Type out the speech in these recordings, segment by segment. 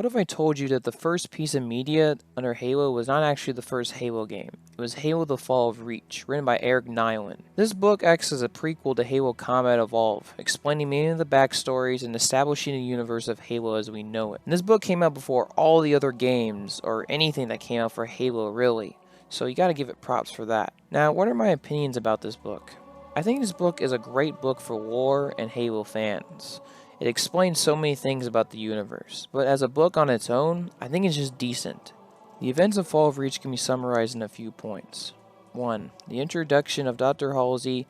What if I told you that the first piece of media under Halo was not actually the first Halo game? It was Halo the Fall of Reach, written by Eric Nylund. This book acts as a prequel to Halo Combat Evolved, explaining many of the backstories and establishing the universe of Halo as we know it. And this book came out before all the other games, or anything that came out for Halo really, so you gotta give it props for that. Now, what are my opinions about this book? I think this book is a great book for lore and Halo fans. It explains so many things about the universe, but as a book on its own, I think it's just decent. The events of Fall of Reach can be summarized in a few points. 1. The introduction of Dr. Halsey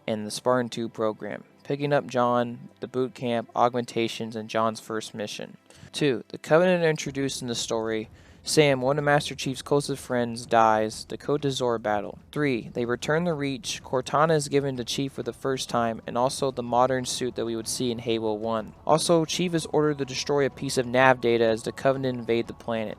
and the Spartan 2 program, picking up John, the boot camp, augmentations, and John's first mission. 2. The Covenant introduced in the story. Sam, one of Master Chief's closest friends, dies. The Côte d'Azur battle. 3. They return the Reach. Cortana is given to Chief for the first time, and also the modern suit that we would see in Halo 1. Also, Chief is ordered to destroy a piece of nav data as the Covenant invade the planet.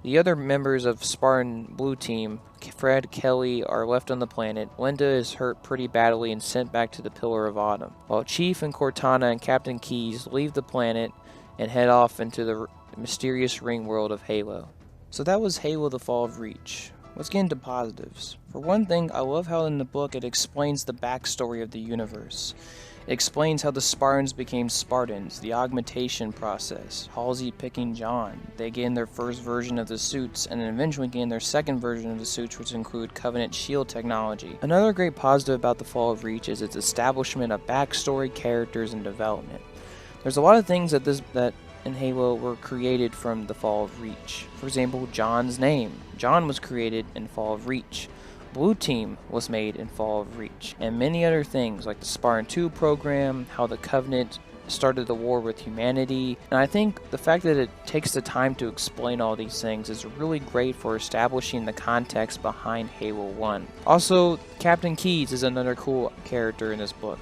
The other members of Spartan Blue Team, Fred, Kelly, are left on the planet. Linda is hurt pretty badly and sent back to the Pillar of Autumn, while Chief and Cortana and Captain Keyes leave the planet and head off into the mysterious ring world of Halo. So that was Halo the Fall of Reach. Let's get into positives. For one thing, I love how in the book it explains the backstory of the universe. It explains how the Spartans became Spartans, the augmentation process, Halsey picking John. They gain their first version of the suits, and then eventually gain their second version of the suits, which include Covenant shield technology. Another great positive about the Fall of Reach is its establishment of backstory, characters, and development. There's a lot of things that in Halo were created from the Fall of Reach. For example, John's name. John was created in Fall of Reach. Blue Team was made in Fall of Reach. And many other things like the Spartan 2 program, how the Covenant started the war with humanity. And I think the fact that it takes the time to explain all these things is really great for establishing the context behind Halo 1. Also, Captain Keyes is another cool character in this book.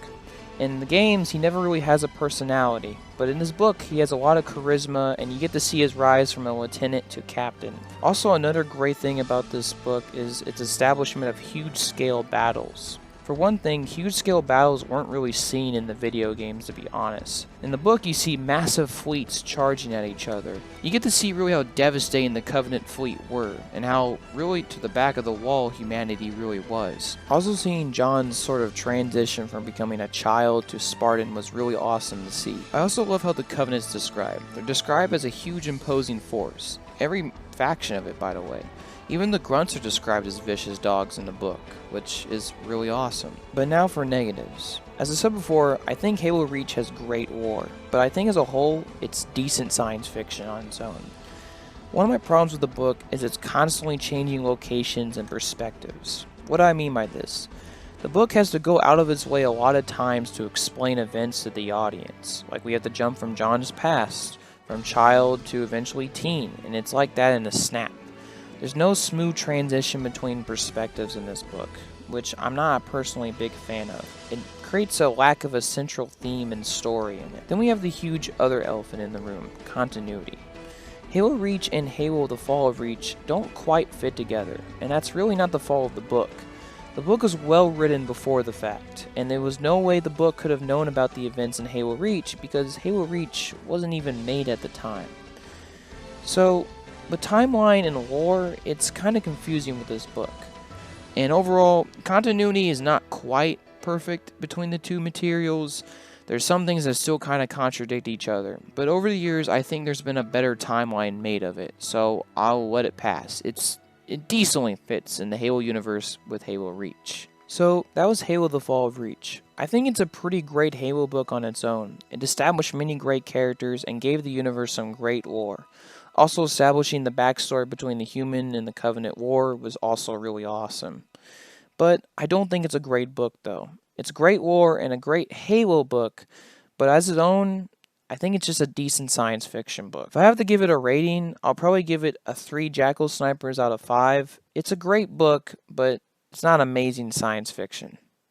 In the games, he never really has a personality, but in this book, he has a lot of charisma, and you get to see his rise from a lieutenant to captain. Also, another great thing about this book is its establishment of huge-scale battles. For one thing, huge-scale battles weren't really seen in the video games, to be honest. In the book, you see massive fleets charging at each other. You get to see really how devastating the Covenant fleet were, and how really to the back of the wall humanity really was. Also seeing John's sort of transition from becoming a child to Spartan was really awesome to see. I also love how the Covenant's described. They're described as a huge imposing force. Every faction of it, by the way. Even the grunts are described as vicious dogs in the book, which is really awesome. But now for negatives. As I said before, I think Halo Reach has great lore, but I think as a whole, it's decent science fiction on its own. One of my problems with the book is its constantly changing locations and perspectives. What do I mean by this? The book has to go out of its way a lot of times to explain events to the audience. Like we have to jump from John's past, from child to eventually teen, and it's like that in a snap. There's no smooth transition between perspectives in this book, which I'm not personally a big fan of. It creates a lack of a central theme and story in it. Then we have the huge other elephant in the room, continuity. Halo Reach and Halo the Fall of Reach don't quite fit together, and that's really not the fault of the book. The book was well written before the fact, and there was no way the book could have known about the events in Halo Reach because Halo Reach wasn't even made at the time. So, the timeline and lore, it's kind of confusing with this book. And overall, continuity is not quite perfect between the two materials. There's some things that still kind of contradict each other. But over the years, I think there's been a better timeline made of it. So I'll let it pass. It decently fits in the Halo universe with Halo Reach. So that was Halo the Fall of Reach. I think it's a pretty great Halo book on its own. It established many great characters and gave the universe some great lore. Also establishing the backstory between the human and the Covenant war was also really awesome. But I don't think it's a great book though. It's great lore and a great Halo book, but as its own, I think it's just a decent science fiction book. If I have to give it a rating, I'll probably give it a 3 Jackal Snipers out of 5. It's a great book, but it's not amazing science fiction.